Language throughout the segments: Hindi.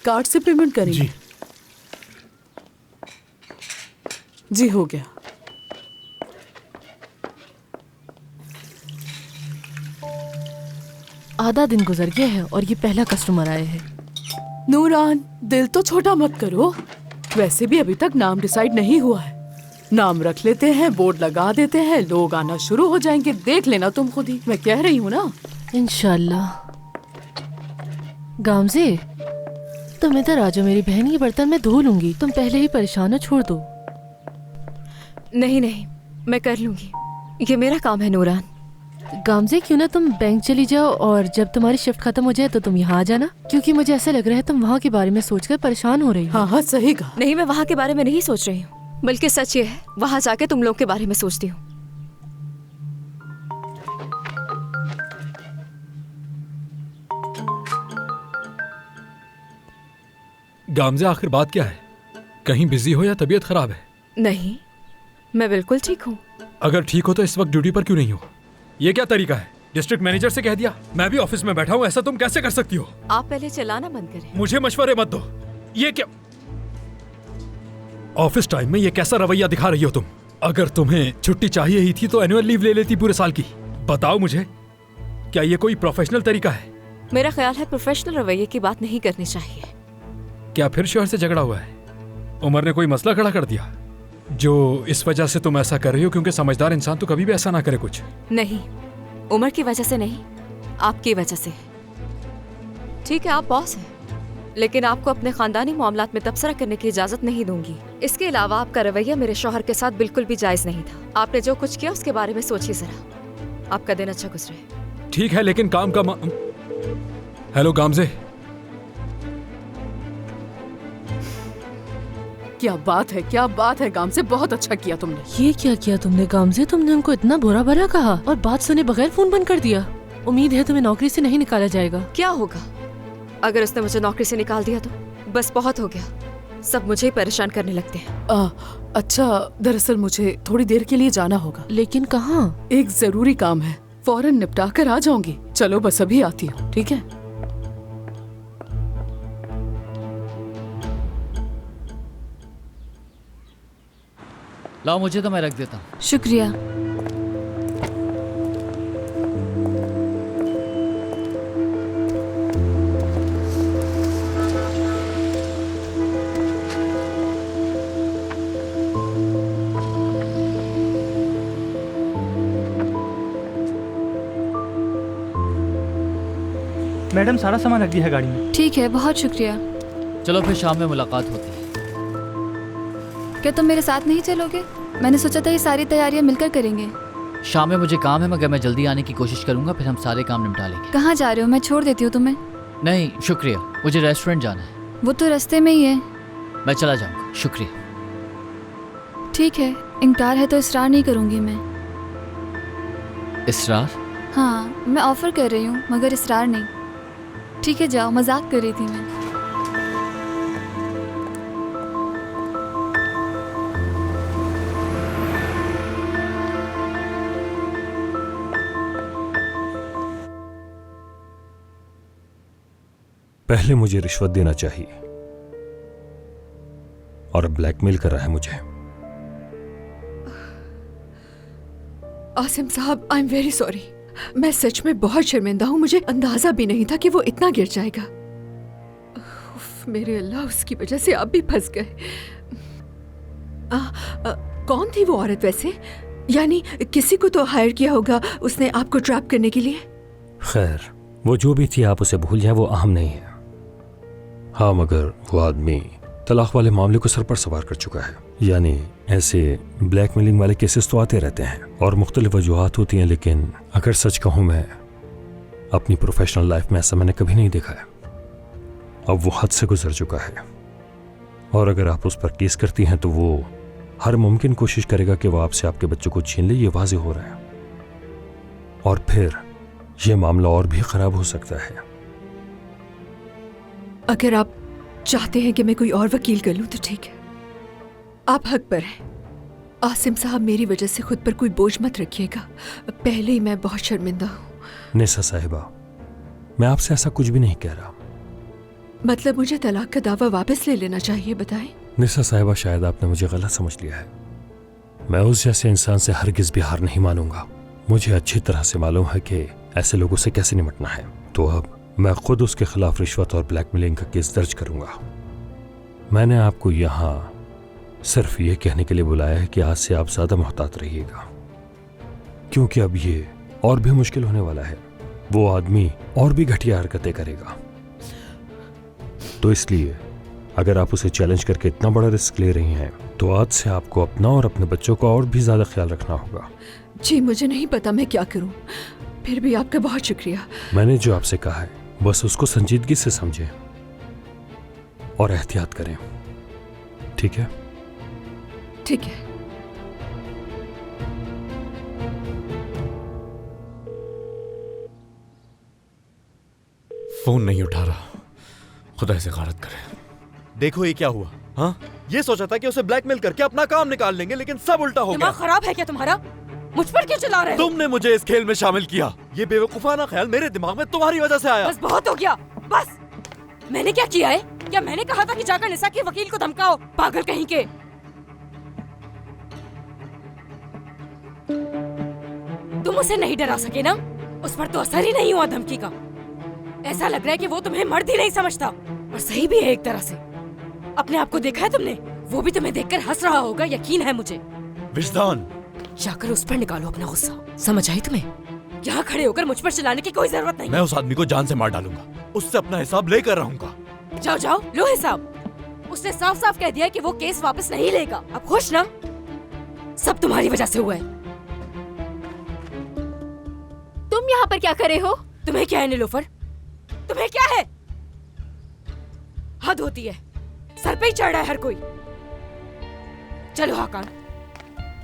कार्ड से पेमेंट करेंगे? जी। जी हो गया। आधा दिन गुजर गया है और ये पहला कस्टमर आया है। नूरान, दिल तो छोटा मत करो। वैसे भी अभी तक नाम डिसाइड नहीं हुआ है। नाम रख लेते हैं, बोर्ड लगा देते हैं, लोग आना शुरू हो जाएंगे। देख लेना तुम खुद ही, मैं कह रही हूँ ना। इंशाल्लाह। गामजे, तुम इधर आ जाओ, मेरी बहन की बर्तन मैं धो लूंगी। तुम पहले ही परेशान हो, छोड़ दो। नहीं नहीं, मैं कर लूंगी, ये मेरा काम है नूरान। गामजे, क्यों ना तुम बैंक चली जाओ और जब तुम्हारी शिफ्ट खत्म हो जाए तो तुम यहाँ आ जाना, क्योंकि मुझे ऐसा लग रहा है तुम वहाँ के बारे में सोचकर परेशान हो रही हो। हाँ हाँ सही कहा। नहीं, मैं वहाँ के बारे में नहीं सोच रही हूँ, बल्कि सच ये है, वहाँ जाके तुम लोग के बारे में सोचती हूँ। गामजे, आखिर बात क्या है? कहीं बिजी हो या तबीयत खराब है? नहीं, मैं बिल्कुल ठीक हूँ। अगर ठीक हो तो इस वक्त ड्यूटी पर क्यों नहीं हो? ये क्या तरीका है? डिस्ट्रिक्ट मैनेजर से कह दिया, मैं भी ऑफिस में बैठा हूँ, ऐसा तुम कैसे कर सकती हो? आप पहले चलाना बंद करें। मुझे मशवरे मत दो। ये क्या ऑफिस टाइम में ये कैसा रवैया दिखा रही हो तुम? अगर तुम्हें छुट्टी चाहिए ही थी तो एनुअल लीव ले लेती पूरे साल की। बताओ मुझे, क्या ये कोई प्रोफेशनल तरीका है? मेरा ख्याल है प्रोफेशनल रवैये की बात नहीं करनी चाहिए। क्या फिर शोहर से झगड़ा हुआ है? उमर ने कोई मसला खड़ा कर दिया जो इस वजह से तुम ऐसा कर रही हो? क्योंकि समझदार इंसान तो कभी भी ऐसा ना करे कुछ। नहीं, उमर की वजह से नहीं, आपकी वजह से। ठीक है, आप बॉस हैं, लेकिन आपको अपने खानदानी मामलात में तबसरा करने की इजाजत नहीं दूंगी। इसके अलावा आपका रवैया मेरे शौहर के साथ बिल्कुल भी जायज नहीं था। आपने जो कुछ किया उसके बारे में सोचिए जरा। आपका दिन अच्छा गुजरे। ठीक है, लेकिन काम का हेलो गामजे। क्या बात है, क्या बात है गामजे, बहुत अच्छा किया तुमने। ये क्या किया तुमने गामजे? तुमने उनको इतना बुरा भला कहा और बात सुने बगैर फोन बंद कर दिया। उम्मीद है तुम्हें नौकरी से नहीं निकाला जाएगा। क्या होगा अगर उसने मुझे नौकरी से निकाल दिया तो? बस बहुत हो गया, सब मुझे ही परेशान करने लगते हैं। अच्छा, दरअसल मुझे थोड़ी देर के लिए जाना होगा। लेकिन कहाँ? एक जरूरी काम है, फौरन निपटा कर आ जाऊंगी। चलो बस अभी आती हूँ, ठीक है? लाओ, मुझे तो मैं रख देता हूँ। शुक्रिया। मैडम, सारा सामान रख दिया है गाड़ी में। ठीक है, बहुत शुक्रिया। चलो फिर शाम में मुलाकात होती है। क्या तुम मेरे साथ नहीं चलोगे? मैंने सोचा था ये सारी तैयारियां मिलकर करेंगे। शाम में मुझे काम है, मगर मैं जल्दी आने की कोशिश करूंगा, फिर हम सारे काम निपटा लेंगे। कहाँ जा रहे हो? मैं छोड़ देती हूँ तुम्हें। नहीं शुक्रिया, मुझे रेस्टोरेंट जाना है। वो तो रास्ते में ही है। मैं चला जाऊंगा, शुक्रिया। ठीक है, इनकार है तो इसरार नहीं करूँगी मैं। इसरार? हाँ, मैं ऑफर कर रही हूँ मगर इसरार नहीं। ठीक है, जाओ, मजाक कर रही थी मैं। पहले मुझे रिश्वत देना चाहिए और अब ब्लैकमेल कर रहा है मुझे। आसिम साहब, आई एम वेरी सॉरी। मैं सच में बहुत शर्मिंदा हूँ। मुझे अंदाजा भी नहीं था कि वो इतना गिर जाएगा। मेरे अल्लाह, उसकी वजह से आप भी फंस गए। कौन थी वो औरत वैसे? यानी किसी को तो हायर किया होगा उसने आपको ट्रैप करने के लिए। खैर, वो जो भी थी आप उसे भूल जाएं, वो अहम नहीं है। हाँ, मगर वो आदमी तलाक वाले मामले को सर पर सवार कर चुका है। यानी ऐसे ब्लैकमेलिंग वाले केसेस तो आते रहते हैं और मुख्तलिफ वजूहात होती हैं, लेकिन अगर सच कहूँ मैं अपनी प्रोफेशनल लाइफ में ऐसा मैंने कभी नहीं देखा है। अब वो हद से गुजर चुका है और अगर आप उस पर केस करती हैं तो वो हर मुमकिन कोशिश करेगा कि वो आपसे आपके बच्चों को छीन ले। ये वाज़ेह हो रहा है और फिर ये मामला और भी खराब हो सकता है। अगर आप चाहते हैं कि मैं कोई और वकील कर लूं तो ठीक है, आप हक पर हैं। आसिम साहब, मेरी वजह से खुद पर कोई बोझ मत रखिएगा। पहले ही मैं बहुत शर्मिंदा हूँ। निसा साहिबा, मैं आपसे ऐसा कुछ भी नहीं कह रहा। मतलब मुझे तलाक का दावा वापस ले लेना चाहिए, बताएं। निसा साहिबा, शायद आपने मुझे गलत समझ लिया है। मैं उस जैसे इंसान से हरगिज भी हार नहीं मानूंगा। मुझे अच्छी तरह से मालूम है कि ऐसे लोगों से कैसे निपटना है। तो अब मैं खुद उसके खिलाफ रिश्वत और ब्लैकमेलिंग का केस दर्ज करूंगा। मैंने आपको यहाँ सिर्फ ये कहने के लिए बुलाया है कि आज से आप ज्यादा मोहतात रहिएगा, क्योंकि अब ये और भी मुश्किल होने वाला है। वो आदमी और भी घटिया हरकतें करेगा। तो इसलिए अगर आप उसे चैलेंज करके इतना बड़ा रिस्क ले रही हैं, तो आज से आपको अपना और अपने बच्चों का और भी ज्यादा ख्याल रखना होगा। जी मुझे नहीं पता मैं क्या करूं, फिर भी आपका बहुत शुक्रिया। मैंने जो आपसे कहा है बस उसको संजीदगी से समझें और एहतियात करें, ठीक है? ठीक है। फोन नहीं उठा रहा, खुदा से गारत करे। देखो ये क्या हुआ। हाँ, ये सोचा था कि उसे ब्लैकमेल करके अपना काम निकाल लेंगे, लेकिन सब उल्टा हो गया। दिमाग खराब है क्या तुम्हारा? मुझ पर क्यों चला रहे हो? तुमने मुझे इस खेल में शामिल किया। ये बेवकूफाना ख्याल मेरे दिमाग में तुम्हारी वजह से आया। बस बहुत हो गया, बस। मैंने क्या किया है? क्या मैंने कहा था कि जाकर निसा के वकील को धमकाओ? पागल कहीं के। तुम उसे नहीं डरा सके ना? उस पर तो असर ही नहीं हुआ धमकी का। ऐसा लग रहा है कि वो तुम्हें मर्द ही नहीं समझता। और सही भी है एक तरह से। अपने आप को देखा है तुमने? वो भी तुम्हें देखकर हंस रहा होगा, यकीन है मुझे। विजदान, जाकर उस पर निकालो अपना गुस्सा, समझ आई तुम्हें? यहाँ खड़े होकर मुझ पर चलाने की कोई जरूरत नहीं। मैं उस आदमी को जान से मार डालूंगा, उससे अपना हिसाब लेकर रहूंगा। जाओ जाओ, लो हिसाब। उसने साफ साफ कह दिया कि वो केस वापस नहीं लेगा। अब खुश ना? सब तुम्हारी वजह से हुआ है। तुम यहाँ पर क्या कर रहे हो? तुम्हें क्या है नीलोफर? तुम्हें क्या है? हद होती है, सर पे ही चढ़ रहा है हर कोई। चलो हाकान,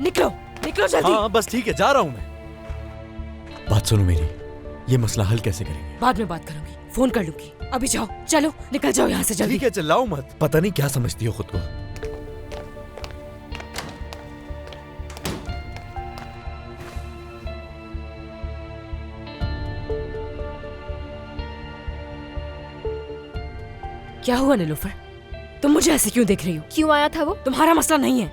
निकलो निकलो जल्दी। हाँ बस ठीक है, जा रहा हूँ मैं। बात सुनो मेरी, ये मसला हल कैसे करेंगे? बाद में बात करूंगी, फोन कर लूंगी। अभी जाओ, चलो निकल जाओ यहाँ से जल्दी। ठीक है, चिल्लाओ मत। पता नहीं क्या समझती हो खुद को। क्या हुआ नीलोफर? तुम मुझे ऐसे क्यों देख रही हो? क्यों आया था वो? तुम्हारा मसला नहीं है।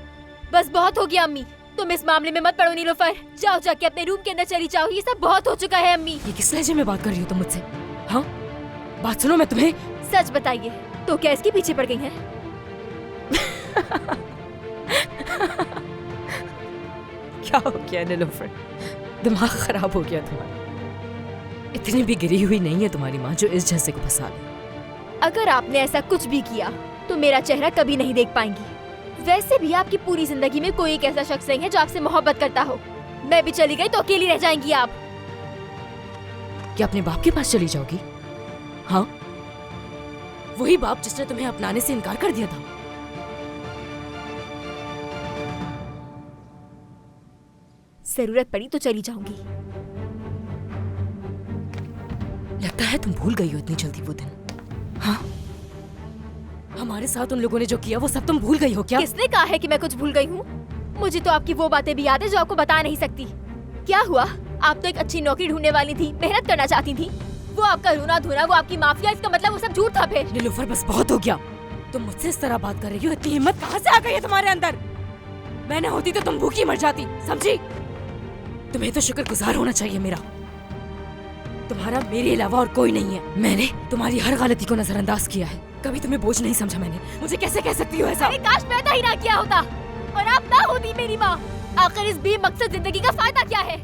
बस बहुत हो गया अम्मी, तुम इस मामले में मत पड़ो नीलोफर। जाओ जाके अपने रूम के अंदर चली जाओ, ये सब बहुत हो चुका है अम्मी। ये किस लहजे में बात कर रही हो तुम मुझसे? हाँ बात सुनो, मैं तुम्हें सच बताइए, तो क्या इसके पीछे पड़ गई हैं? क्या हो गया नीलोफर? दिमाग खराब हो गया तुम्हारा। इतनी भी गिरी हुई नहीं है तुम्हारी माँ जो इस झंसे को फंसा ले। अगर आपने ऐसा कुछ भी किया तो मेरा चेहरा कभी नहीं देख पाएंगी। वैसे भी आपकी पूरी जिंदगी में कोई एक ऐसा शख्स नहीं है जो आपसे मोहब्बत करता हो। मैं भी चली गई तो अकेली रह जाएंगी आप। क्या अपने बाप के पास चली जाओगी? हाँ, वही बाप जिसने तुम्हें अपनाने से इनकार कर दिया था। जरूरत पड़ी तो चली जाऊंगी। लगता है तुम भूल गई हो इतनी जल्दी वो दिन। हाँ, हमारे साथ उन लोगों ने जो किया वो सब तुम भूल गई हो क्या? किसने कहा है कि मैं कुछ भूल गई हूँ? मुझे तो आपकी वो बातें भी याद है जो आपको बता नहीं सकती। क्या हुआ? आप तो एक अच्छी नौकरी ढूंढने वाली थी, मेहनत करना चाहती थी। वो आपका रोना धोना, वो आपकी माफिया, इसका मतलब वो सब झूठ था। फिर नीलोफर बस बहुत हो गया। तुम मुझसे इस तरह बात कर रही हो, इतनी हिम्मत कहाँ से आ गई है तुम्हारे अंदर? मैं न होती तो तुम भूखी मर जाती, समझी? तुम्हें तो शुक्रगुजार होना चाहिए मेरा। तुम्हारा मेरे अलावा और कोई नहीं है। मैंने तुम्हारी हर गलती को नजरअंदाज किया है, कभी तुम्हें बोझ नहीं समझा मैंने। मुझे कैसे कह सकती हो ऐसा? काश पैदा ही ना किया होता और आप ना होती मेरी माँ। आखिर इस बेमकसद जिंदगी का फायदा क्या है?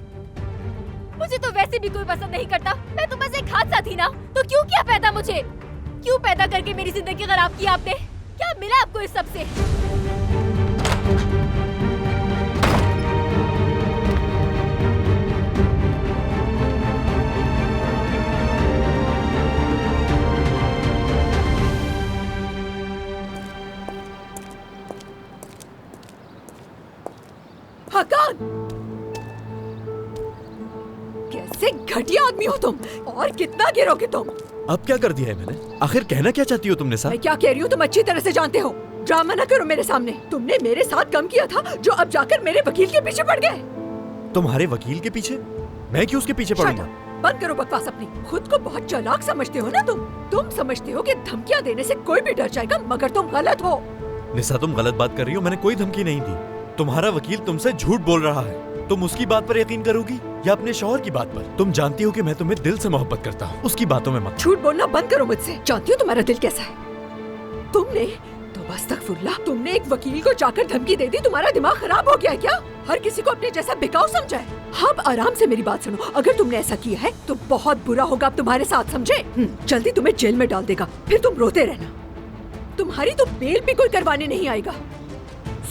मुझे तो वैसे भी कोई पसंद नहीं करता। मैं तो बस एक हादसा थी ना, तो क्यों किया पैदा मुझे? क्यों पैदा करके मेरी जिंदगी खराब की आपने? क्या मिला आपको इस सब से? हाकान, कैसे घटिया आदमी हो तुम, और कितना गिरोगे तुम? अब क्या कर दिया है मैंने? आखिर कहना क्या चाहती हो तुमने? मैं क्या कह रही हूँ तुम अच्छी तरह से जानते हो। ड्रामा ना करो मेरे सामने। तुमने मेरे साथ कम किया था जो अब जाकर मेरे वकील के पीछे पड़ गए। तुम्हारे वकील के पीछे? मैं क्यों उसके पीछे पड़ूंगा? बंद करो बकवास अपनी। खुद को बहुत चालाक समझते हो ना तुम समझते हो कि धमकियां देने से कोई भी डर जाएगा, मगर तुम गलत हो। निशा, तुम गलत बात कर रही हो। मैंने कोई धमकी नहीं दी। तुम्हारा वकील तुमसे झूठ बोल रहा है। तुम उसकी बात पर यकीन करोगी या अपने शौहर की बात पर? तुम जानती हो कि मैं तुम्हें दिल से मोहब्बत करता हूँ, उसकी बातों में मत। झूठ बोलना बंद करो मुझसे। जानती हो तुम्हारा दिल कैसा है। तुमने तो अस्तगफुरुल्लाह, तुमने एक वकील को जाकर धमकी दे दी। तुम्हारा दिमाग खराब हो गया है क्या? हर किसी को अपने जैसा बिकाऊ समझा है। अब आराम से मेरी बात सुनो। अगर तुमने ऐसा किया है तो बहुत बुरा होगा अब तुम्हारे साथ, समझे? जल्दी तुम्हें जेल में डाल देगा, फिर तुम रोते रहना। तुम्हारी तो बेल भी कोई करवाने नहीं आएगा।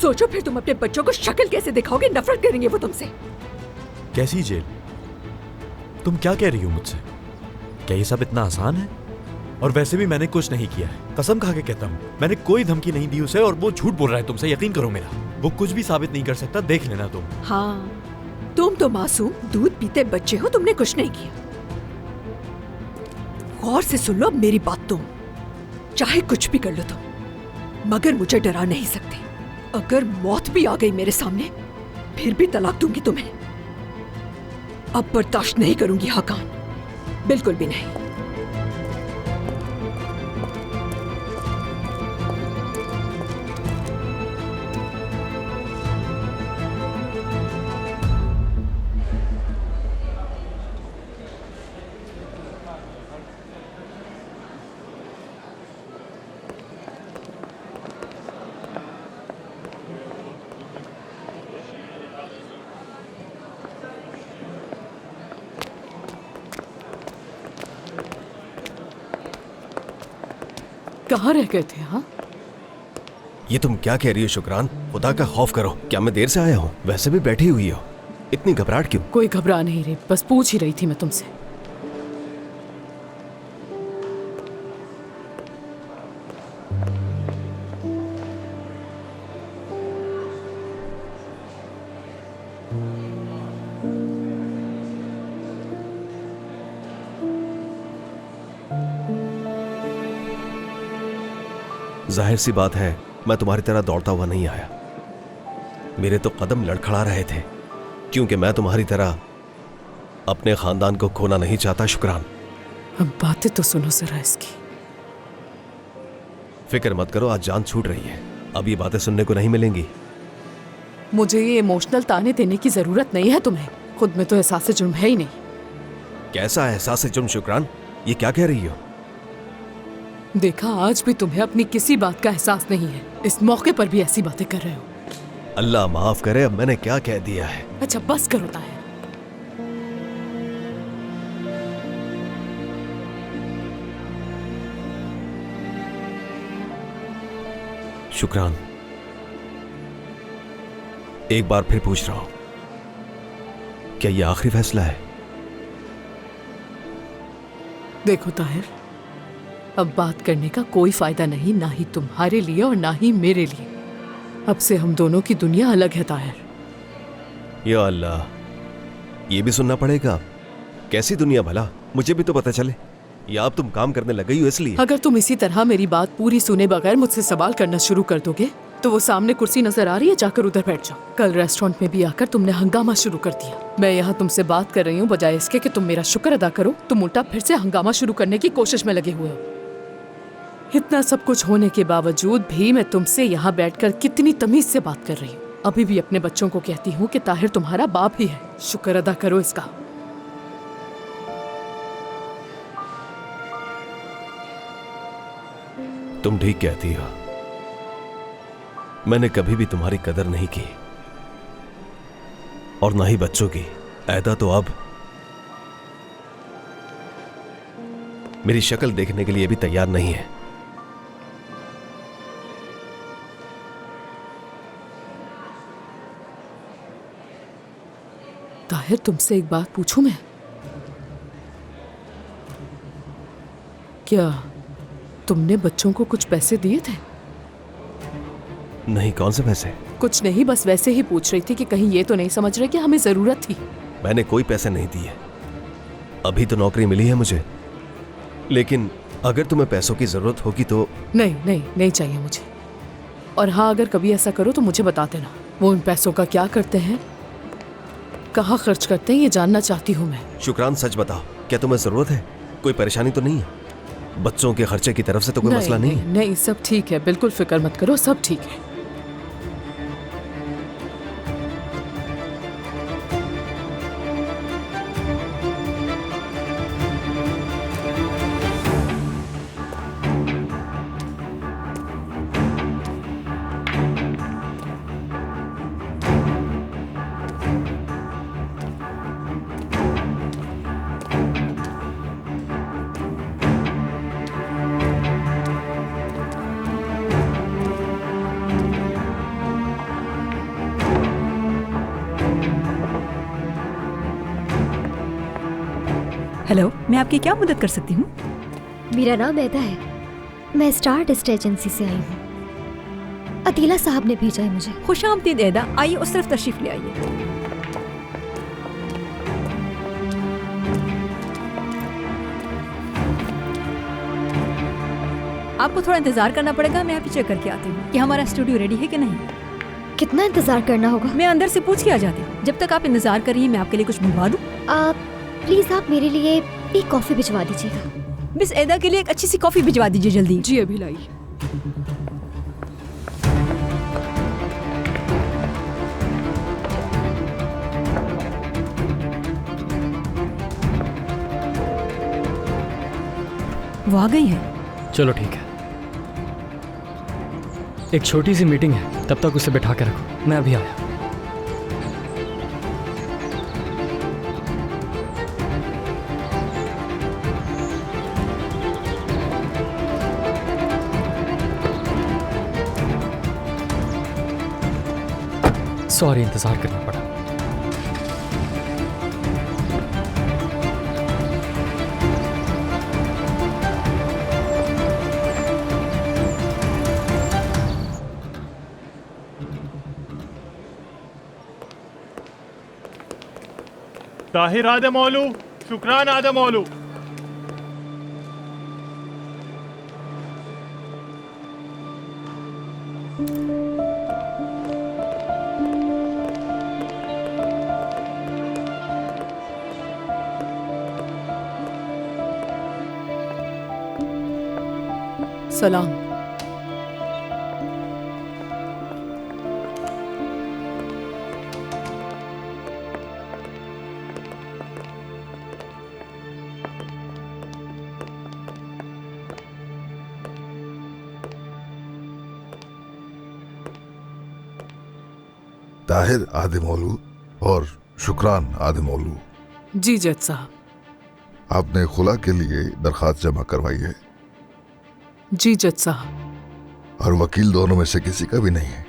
सोचो फिर तुम अपने बच्चों को शक्ल कैसे दिखाओगे, नफरत करेंगे वो तुमसे। कैसी जेल? तुम क्या कह रही हो मुझसे? क्या ये सब इतना आसान है? और वैसे भी मैंने कुछ नहीं किया है, कसम खा के कहता हूँ। मैंने कोई धमकी नहीं दी उसे, और वो झूठ बोल रहा है तुमसे, यकीन करो मेरा। वो कुछ भी साबित नहीं कर सकता, देख लेना तुम। हाँ, तुम तो मासूम दूध पीते बच्चे हो, तुमने कुछ नहीं किया। गौर से सुन लो अब मेरी बात। तुम चाहे कुछ भी कर लो तुम, मगर मुझे डरा नहीं सकते। अगर मौत भी आ गई मेरे सामने, फिर भी तलाक दूंगी तुम्हें। अब बर्दाश्त नहीं करूंगी हाकान, बिल्कुल भी नहीं। कहाँ रह गए थे? हाँ, ये तुम क्या कह रही हो शुक्रान? खुदा का खौफ करो। क्या मैं देर से आया हूँ? वैसे भी बैठी हुई हो, इतनी घबराहट क्यों? कोई घबरा नहीं रही, बस पूछ ही रही थी मैं तुमसे। जाहिर सी बात है, मैं तुम्हारी तरह दौड़ता हुआ नहीं आया। मेरे तो कदम लड़खड़ा रहे थे, क्योंकि मैं तुम्हारी तरह अपने खानदान को खोना नहीं चाहता शुक्रान। अब बातें तो सुनो जरा इसकी। फिक्र मत करो, आज जान छूट रही है। अब ये बातें सुनने को नहीं मिलेंगी। मुझे ये इमोशनल ताने देने की जरूरत नहीं है तुम्हें। खुद में तो एहसास जुर्म है ही नहीं। कैसा एहसास जुर्म शुक्रान? ये क्या कह रही हो? देखा, आज भी तुम्हें अपनी किसी बात का एहसास नहीं है। इस मौके पर भी ऐसी बातें कर रहे हो। अल्लाह माफ करे, अब मैंने क्या कह दिया है? अच्छा बस करो ताहिर। शुक्रान, एक बार फिर पूछ रहा हूं, क्या यह आखिरी फैसला है? देखो ताहिर, अब बात करने का कोई फायदा नहीं, ना ही तुम्हारे लिए और ना ही मेरे लिए। अब से हम दोनों की दुनिया अलग है ताहिर। या अल्लाह, ये भी सुनना पड़ेगा? कैसी दुनिया भला? मुझे भी तो पता चले। या अब तुम काम करने लग गई हो इसलिए? अगर तुम इसी तरह मेरी बात पूरी सुने बगैर मुझसे सवाल करना शुरू कर दोगे तो वो सामने कुर्सी नजर आ रही है, जाकर उधर बैठ जाओ। कल रेस्टोरेंट में भी आकर तुमने हंगामा शुरू कर दिया। मैं यहाँ तुमसे बात कर रही हूँ, बजाय इसके कि तुम मेरा शुक्र अदा करो, तुम उल्टा फिर से हंगामा शुरू करने की कोशिश में लगे हुए हो। इतना सब कुछ होने के बावजूद भी मैं तुमसे यहाँ बैठकर कितनी तमीज से बात कर रही हूँ। अभी भी अपने बच्चों को कहती हूँ कि ताहिर तुम्हारा बाप ही है। शुक्र अदा करो इसका। तुम ठीक कहती हो। मैंने कभी भी तुम्हारी कदर नहीं की, और ना ही बच्चों की। ऐदा तो अब मेरी शक्ल देखने के लिए भी तैयार नहीं है। ताहिर, तुमसे एक बात पूछूं मैं? क्या तुमने बच्चों को कुछ पैसे दिए थे? नहीं, कौन से पैसे? कुछ नहीं, बस वैसे ही पूछ रही थी कि कहीं ये तो नहीं समझ रहे कि हमें जरूरत थी। मैंने कोई पैसे नहीं दिए। अभी तो नौकरी मिली है मुझे, लेकिन अगर तुम्हें पैसों की जरूरत होगी तो। नहीं नहीं, नहीं चाहिए मुझे। और हाँ, अगर कभी ऐसा करो तो मुझे बता देना। वो इन पैसों का क्या करते हैं, कहाँ खर्च करते हैं, ये जानना चाहती हूँ मैं। शुक्रान, सच बताओ, क्या तुम्हें जरूरत है? कोई परेशानी तो नहीं है? बच्चों के खर्चे की तरफ से तो कोई मसला नहीं है? नहीं, सब ठीक है, बिल्कुल फिक्र मत करो, सब ठीक है। हेलो, मैं आपकी क्या मदद कर सकती हूँ? मेरा नाम ऐदा है, मैं स्टार टेस्ट एजेंसी से आई हूँ। अतीला साहब ने भेजा है मुझे। खुशामदीद ऐदा, आइए उस तरफ तशरीफ ले आइए। आपको थोड़ा इंतजार करना पड़ेगा, मैं यहाँ पे चेक करके आती हूँ कि हमारा स्टूडियो रेडी है कि नहीं। कितना इंतजार करना होगा? मैं अंदर से पूछ के आ जाती हूँ। जब तक आप इंतजार कर रही हैं, मैं आपके लिए कुछ भिजवा दूँ? प्लीज आप मेरे लिए एक कॉफी भिजवा दीजिएगा। मिस ऐदा के लिए एक अच्छी सी कॉफी भिजवा दीजिए जल्दी। जी अभी लाई। वो आ गई है। चलो ठीक है, एक छोटी सी मीटिंग है, तब तक उसे बैठा के रखो, मैं अभी आया। सॉरी, इंतजार करना पड़ा। ताहिर आदम मौलू, शुक्रान आदम मौलू। सलाम। ताहिर आदिमौलू और शुक्रान आदिमौलू। जी जज साहब। आपने खुला के लिए दरखास्त जमा करवाई है? जी जज साहब। और वकील दोनों में से किसी का भी नहीं है?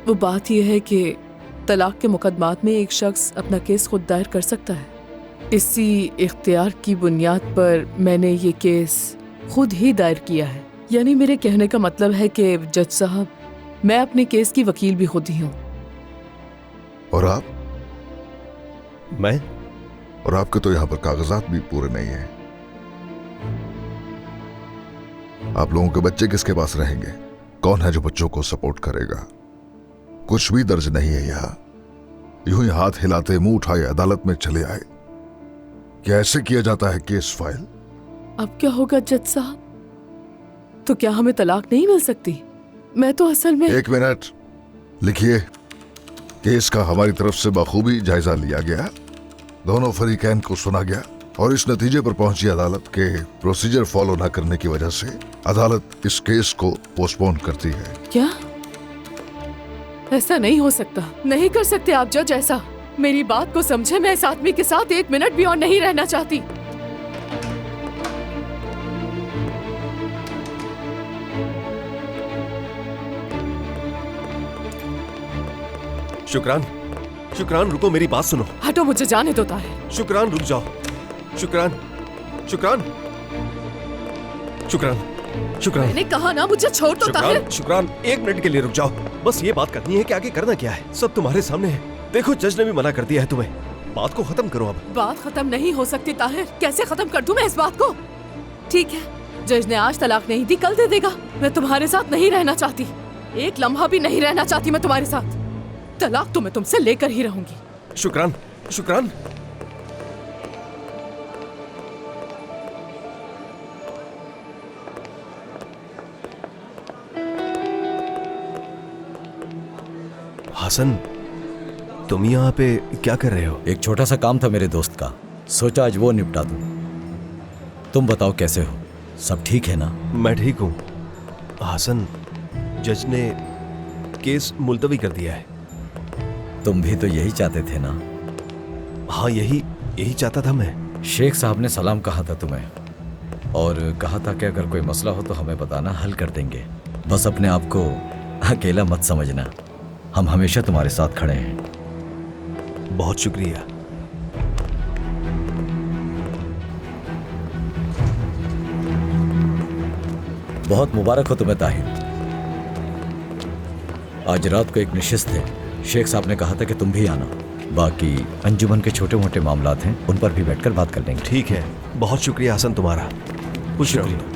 वो बात यह है कि तलाक के मुकदमात में एक शख्स अपना केस खुद दायर कर सकता है। इसी इख्तियार की बुनियाद पर मैंने ये केस खुद ही दायर किया है। यानी मेरे कहने का मतलब है कि जज साहब, मैं अपने केस की वकील भी खुद ही हूँ। और आप? मैं? और आपके तो यहाँ पर कागजात भी पूरे नहीं हैं। आप लोगों के बच्चे किसके पास रहेंगे? कौन है जो बच्चों को सपोर्ट करेगा? कुछ भी दर्ज नहीं है यहाँ। यूं ही हाथ हिलाते मुंह उठाए अदालत में चले आए। क्या ऐसे किया जाता है केस फाइल? अब क्या होगा जज साहब? तो क्या हमें तलाक नहीं मिल सकती? मैं तो असल में। एक मिनट, लिखिए। केस का हमारी तरफ से बखूबी जायजा लिया गया, दोनों फरीकैन को सुना गया और इस नतीजे पर पहुंची अदालत के प्रोसीजर फॉलो न करने की वजह से अदालत इस केस को पोस्टपोन करती है। क्या? ऐसा नहीं हो सकता। नहीं कर सकते आप जज ऐसा। मेरी बात को समझे, मैं इस आदमी के साथ एक मिनट भी और नहीं रहना चाहती। शुक्रान, शुक्रान रुको, मेरी बात सुनो। हटो, मुझे जाने दो ताहिर। शुक्रान रुक जाओ। शुक्रान, शुक्रान, शुक्रान, शुक्रान। मैंने कहा ना, मुझे छोड़ दो ताहिर। शुक्रान, शुक्रान, एक मिनट के लिए रुक जाओ। बस ये बात करनी है कि आगे करना क्या है। सब तुम्हारे सामने है। देखो, जज ने भी मना कर दिया है तुम्हें। बात को खत्म करो अब। बात खत्म नहीं हो सकती ताहिर। कैसे खत्म कर दूं मैं इस बात को? ठीक है, जज ने आज तलाक नहीं दी, कल दे देगा। मैं तुम्हारे साथ नहीं रहना चाहती। एक लम्हा भी नहीं रहना चाहती मैं तुम्हारे साथ। तलाक तो मैं तुमसे लेकर ही रहूंगी। शुक्रान, शुक्रान। हसन, तुम यहाँ पे क्या कर रहे हो? एक छोटा सा काम था मेरे दोस्त का, सोचा आज वो निपटा दूं। तुम बताओ कैसे हो, सब ठीक है ना? मैं ठीक हूँ। हसन, जज ने केस मुलतवी कर दिया है। तुम भी तो यही चाहते थे ना? हाँ, यही चाहता था मैं। शेख साहब ने सलाम कहा था तुम्हें और कहा था कि अगर कोई मसला हो तो हमें बताना, हल कर देंगे। बस अपने आप को अकेला मत समझना, हम हमेशा तुम्हारे साथ खड़े हैं। बहुत शुक्रिया। बहुत मुबारक हो तुम्हें ताहिर। आज रात को एक नशिस्त है, शेख साहब ने कहा था कि तुम भी आना। बाकी अंजुमन के छोटे मोटे मामलात हैं, उन पर भी बैठकर बात कर लेंगे। ठीक है, बहुत शुक्रिया हसन तुम्हारा। खुश रहो।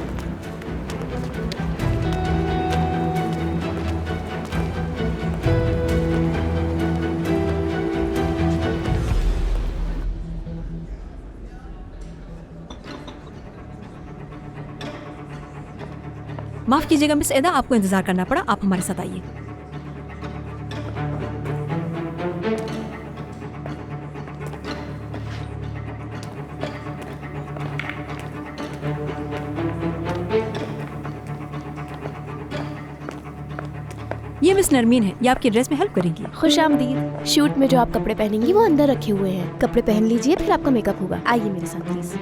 माफ कीजिएगा मिस एदा, आपको इंतजार करना पड़ा, आप हमारे साथ आइए। ये मिस नरमीन है, ये आपकी ड्रेस में हेल्प करेंगी। खुशामदीद। शूट में जो आप कपड़े पहनेंगी वो अंदर रखे हुए हैं, कपड़े पहन लीजिए फिर आपका मेकअप होगा। आइए मेरे साथ प्लीज।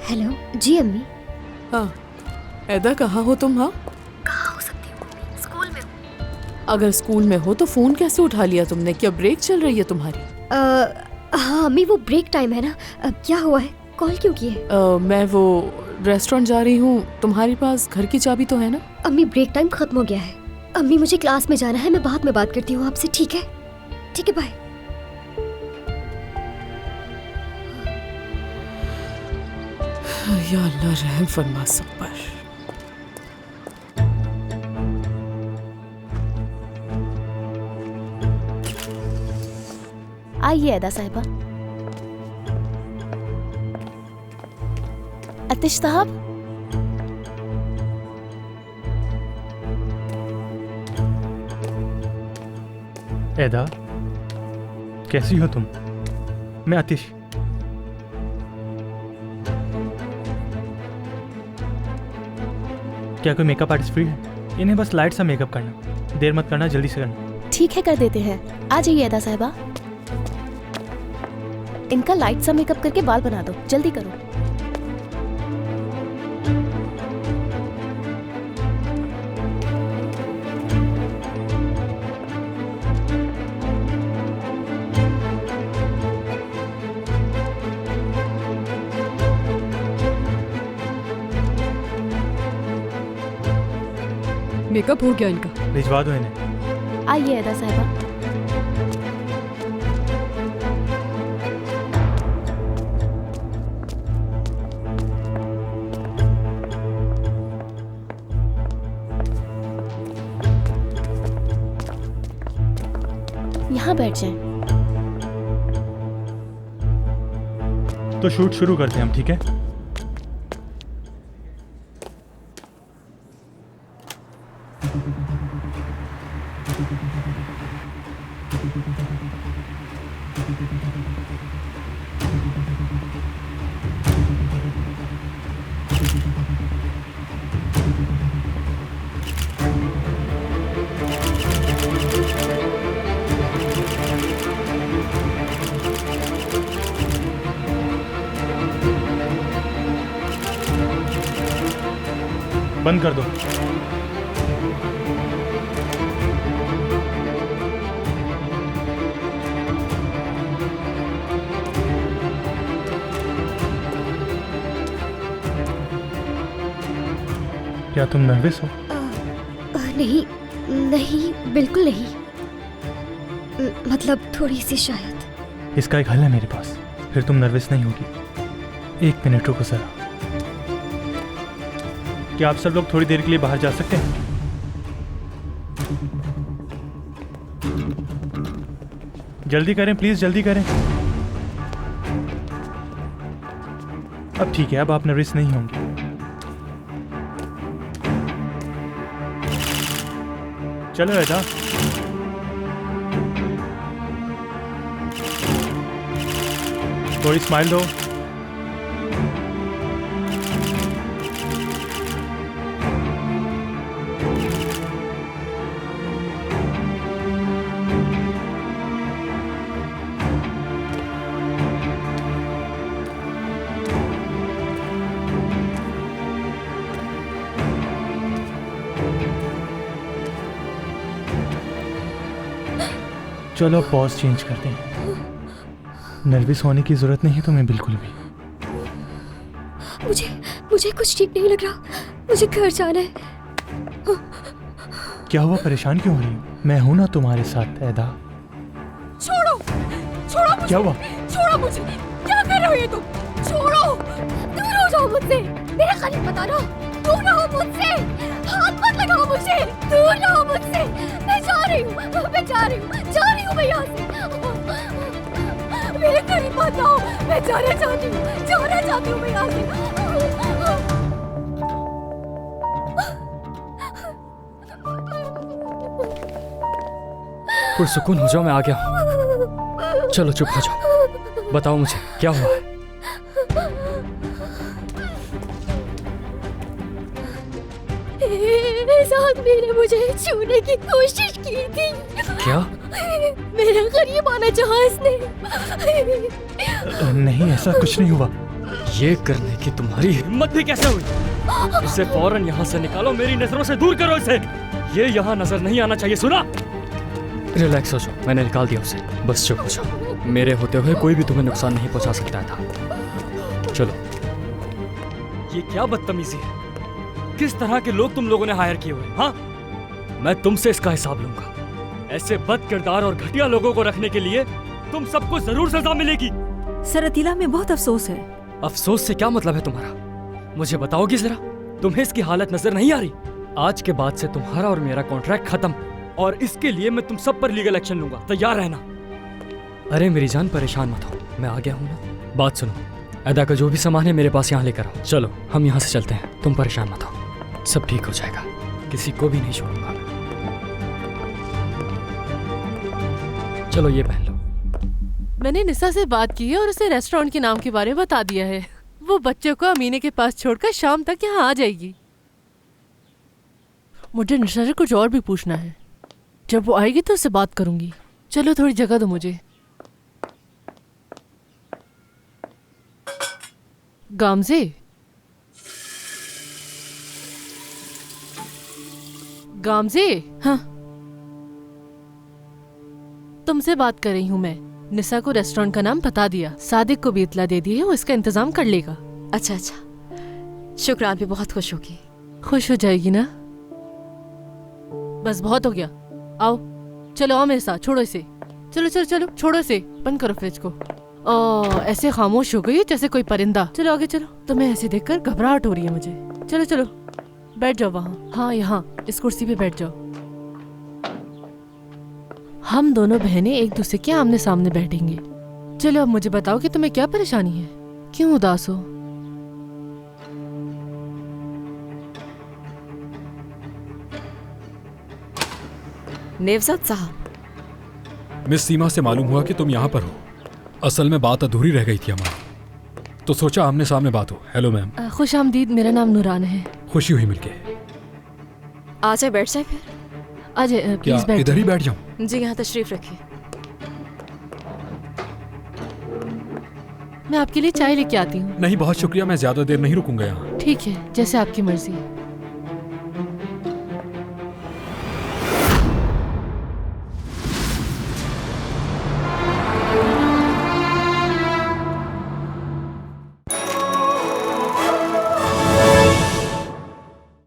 हेलो जी अम्मी। हाँ एदा, कहाँ हो तुम? हाँ, कहाँ हो सकती हूँ मम्मी? स्कूल में हूँ। अगर स्कूल में हो तो फोन कैसे उठा लिया तुमने? क्या ब्रेक चल रही है तुम्हारी? हाँ अम्मी, वो ब्रेक टाइम है ना। क्या हुआ है, कॉल क्यों की है? मैं वो रेस्टोरेंट जा रही हूँ, तुम्हारे पास घर की चाबी तो है ना? अम्मी ब्रेक टाइम खत्म हो गया है। अम्मी मुझे क्लास में जाना है, मैं बाद में बात करती हूँ आपसे। ठीक है, ठीक है, बाय। या अल्लाह रहम फरमा सब पर। आइए एदा साहिबा। अतिश साहब, एदा कैसी हो तुम? मैं आतिश। क्या कोई मेकअप आर्टिस्ट फ्री है? इन्हें बस लाइट सा मेकअप करना, देर मत करना, जल्दी से करना। ठीक है कर देते हैं। आ जाइए एदा साहिबा, इनका लाइट सा मेकअप करके बाल बना दो, जल्दी करो। मेकअप हो गया इनका, भिजवा दो इन्हें। आइए एदा साहिबा। यहाँ बैठ जाएं। तो शूट शुरू करते हैं हम, ठीक है? बंद कर दो। क्या तुम नर्वस हो? नहीं नहीं, बिल्कुल नहीं। मतलब थोड़ी सी शायद। इसका एक हल है मेरे पास, फिर तुम नर्वस नहीं होगी। 1 मिनट रुको जरा। क्या आप सब लोग थोड़ी देर के लिए बाहर जा सकते हैं? जल्दी करें प्लीज, जल्दी करें। अब ठीक है, अब आप नर्वस नहीं होंगे। चलो एदा, थोड़ी स्माइल दो। चलो पॉज चेंज करते हैं। नर्वस होने की जरूरत नहीं है तुम्हें बिल्कुल भी। मुझे कुछ ठीक नहीं लग रहा। मुझे घर जाना है। क्या हुआ, परेशान क्यों हो रही हो? मैं हूं ना तुम्हारे साथ एदा। छोड़ो मुझे। क्या हुआ? छोड़ो मुझे। क्या कर रहे हो ये तुम? छोड़ो, दूर हो जाओ मुझसे। मेरा करीब मत आना। दूर रहो मुझसे। हाथ मत लगाओ मुझे। दूर रहो मुझसे। मैं जा रही हूँ मैं यहाँ से। मेरे करीब मत आओ। मैं जाना चाहती हूँ मैं यहाँ से। पुरसुकून हो जाओ, मैं आ गया हूँ। चलो चुप हो जाओ, बताओ मुझे क्या हुआ है। इस आदमी ने मुझे छूने की कोशिश की थी। क्या? मेरा करीब आना चाहा इसने। नहीं, ऐसा कुछ नहीं हुआ। ये करने की तुम्हारी हिम्मत भी कैसे हुई? इसे फौरन यहाँ से निकालो, मेरी नजरों से दूर करो इसे। ये यहाँ नजर नहीं आना चाहिए, सुना? रिलैक्स हो जाओ, मैंने निकाल दिया उसे। बस चुप हो जाओ, मेरे होते हुए कोई भी तुम्हें नुकसान नहीं पहुंचा सकता था। चलो। ये क्या बदतमीजी है? किस तरह के लोग तुम लोगों ने हायर किए हुए? हाँ, मैं तुमसे इसका हिसाब लूंगा। ऐसे बद किरदार और घटिया लोगों को रखने के लिए तुम सबको जरूर सजा मिलेगी। सर अतीला, में बहुत अफसोस है। अफसोस से क्या मतलब है तुम्हारा? मुझे बताओगी जरा, तुम्हें इसकी हालत नजर नहीं आ रही? आज के बाद से तुम्हारा और मेरा कॉन्ट्रैक्ट खत्म, और इसके लिए मैं तुम सब पर लीगल एक्शन लूंगा। तैयार रहना। अरे मेरी जान, परेशान मत हो, मैं आ गया हूँ ना। बात सुनो, अदा का जो भी सामान है मेरे पास यहाँ लेकर आओ। चलो हम यहाँ से चलते हैं, तुम परेशान मत हो, सब ठीक हो जाएगा। किसी को भी नहीं छोड़ूंगा। चलो ये पहन लो। मैंने निसा से बात की है और उसे रेस्टोरेंट के नाम के बारे में बता दिया है। वो बच्चों को अमीने के पास छोड़कर शाम तक यहाँ आ जाएगी। मुझे निशा से कुछ और भी पूछना है। जब वो आएगी तो उससे बात करूंगी। चलो थोड़ी जगह दो मुझे। गामजे, गामजे। हाँ, तुमसे बात कर रही हूँ मैं। निसा को रेस्टोरेंट का नाम बता दिया, सादिक को भी इतला दे दी है, वो इसका इंतजाम कर लेगा। अच्छा, शुक्रान भी बहुत खुश होगी। खुश हो जाएगी ना? बस बहुत हो गया, आओ चलो आओ मेरे साथ, छोड़ो इसे। चलो चलो चलो, छोड़ो इसे, बंद करो फ्रिज को। ऐसे खामोश हो गई जैसे कोई परिंदा। चलो आगे चलो। तुम्हें ऐसे देखकर घबराहट हो रही है मुझे। चलो चलो बैठ जाओ वहाँ। हाँ यहाँ इस कुर्सी पे बैठ जाओ। हम दोनों बहनें एक दूसरे के आमने सामने बैठेंगे। चलो अब मुझे बताओ कि तुम्हें क्या परेशानी है, क्यों उदास हो? नेवजाद साहब, मिस सीमा से मालूम हुआ कि तुम यहाँ पर हो। असल में बात अधूरी रह गई थी हमारी, तो सोचा आमने सामने बात हो। Hello ma'am. खुश आमदीद, मेरा नाम नूरान है। खुशी हुई मिलके। आ जाए, बैठ जाए फिर। आ जाए प्लीज, बैठ। इधर ही बैठ जाऊं? जी यहाँ तशरीफ रखिए। मैं आपके लिए चाय लेके आती हूँ। नहीं बहुत शुक्रिया, मैं ज्यादा देर नहीं रुकूंगा यहाँ। ठीक है, जैसे आपकी मर्जी।